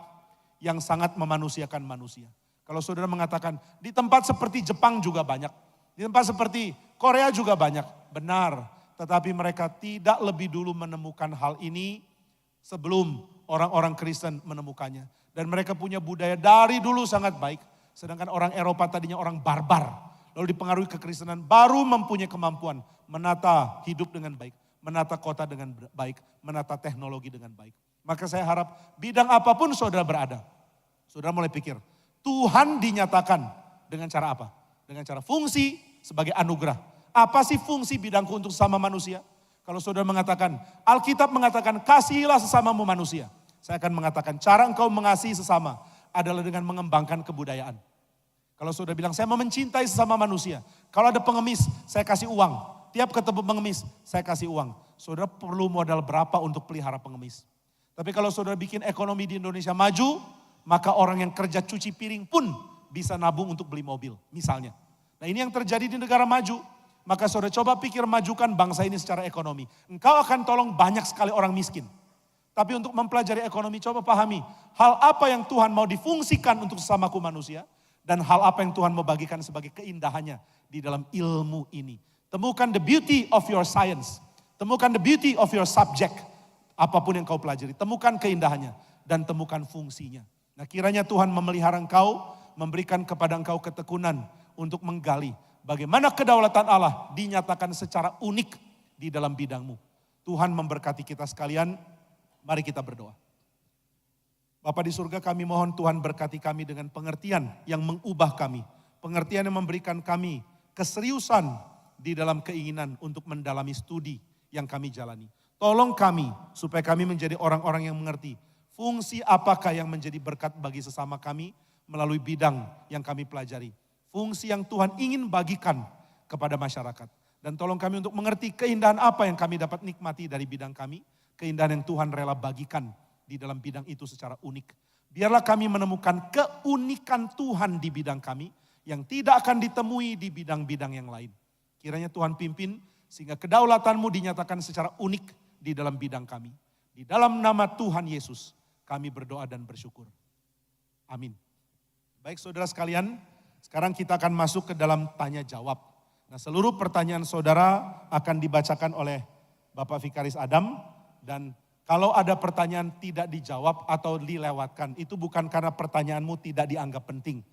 [SPEAKER 2] yang sangat memanusiakan manusia. Kalau saudara mengatakan, di tempat seperti Jepang juga banyak. Di tempat seperti Korea juga banyak. Benar, tetapi mereka tidak lebih dulu menemukan hal ini sebelum orang-orang Kristen menemukannya. Dan mereka punya budaya dari dulu sangat baik. Sedangkan orang Eropa tadinya orang barbar. Lalu dipengaruhi kekristenan, baru mempunyai kemampuan menata hidup dengan baik, menata kota dengan baik, menata teknologi dengan baik. Maka saya harap bidang apapun saudara berada, saudara mulai pikir, Tuhan dinyatakan dengan cara apa? Dengan cara fungsi sebagai anugerah. Apa sih fungsi bidangku untuk sesama manusia? Kalau saudara mengatakan, Alkitab mengatakan kasihilah sesamamu manusia. Saya akan mengatakan cara engkau mengasihi sesama adalah dengan mengembangkan kebudayaan. Kalau saudara bilang, saya mau mencintai sesama manusia. Kalau ada pengemis, saya kasih uang. Tiap ketemu pengemis, saya kasih uang. Saudara perlu modal berapa untuk pelihara pengemis? Tapi kalau saudara bikin ekonomi di Indonesia maju, maka orang yang kerja cuci piring pun bisa nabung untuk beli mobil, misalnya. Nah ini yang terjadi di negara maju. Maka saudara coba pikir majukan bangsa ini secara ekonomi. Engkau akan tolong banyak sekali orang miskin. Tapi untuk mempelajari ekonomi, coba pahami. Hal apa yang Tuhan mau difungsikan untuk sesamaku manusia. Dan hal apa yang Tuhan mau bagikan sebagai keindahannya di dalam ilmu ini. Temukan the beauty of your science. Temukan the beauty of your subject. Apapun yang kau pelajari. Temukan keindahannya dan temukan fungsinya. Nah kiranya Tuhan memelihara engkau, memberikan kepada engkau ketekunan untuk menggali bagaimana kedaulatan Allah dinyatakan secara unik di dalam bidangmu. Tuhan memberkati kita sekalian. Mari kita berdoa. Bapa di surga, kami mohon Tuhan berkati kami dengan pengertian yang mengubah kami. Pengertian yang memberikan kami keseriusan di dalam keinginan untuk mendalami studi yang kami jalani. Tolong kami supaya kami menjadi orang-orang yang mengerti fungsi apakah yang menjadi berkat bagi sesama kami melalui bidang yang kami pelajari. Fungsi yang Tuhan ingin bagikan kepada masyarakat. Dan tolong kami untuk mengerti keindahan apa yang kami dapat nikmati dari bidang kami. Keindahan yang Tuhan rela bagikan di dalam bidang itu secara unik. Biarlah kami menemukan keunikan Tuhan di bidang kami yang tidak akan ditemui di bidang-bidang yang lain. Kiranya Tuhan pimpin sehingga kedaulatan-Mu dinyatakan secara unik di dalam bidang kami. Di dalam nama Tuhan Yesus kami berdoa dan bersyukur. Amin. Baik saudara sekalian, sekarang kita akan masuk ke dalam tanya jawab. Nah seluruh pertanyaan saudara akan dibacakan oleh Bapak Vikaris Adam dan kalau ada pertanyaan tidak dijawab atau dilewatkan, itu bukan karena pertanyaanmu tidak dianggap penting.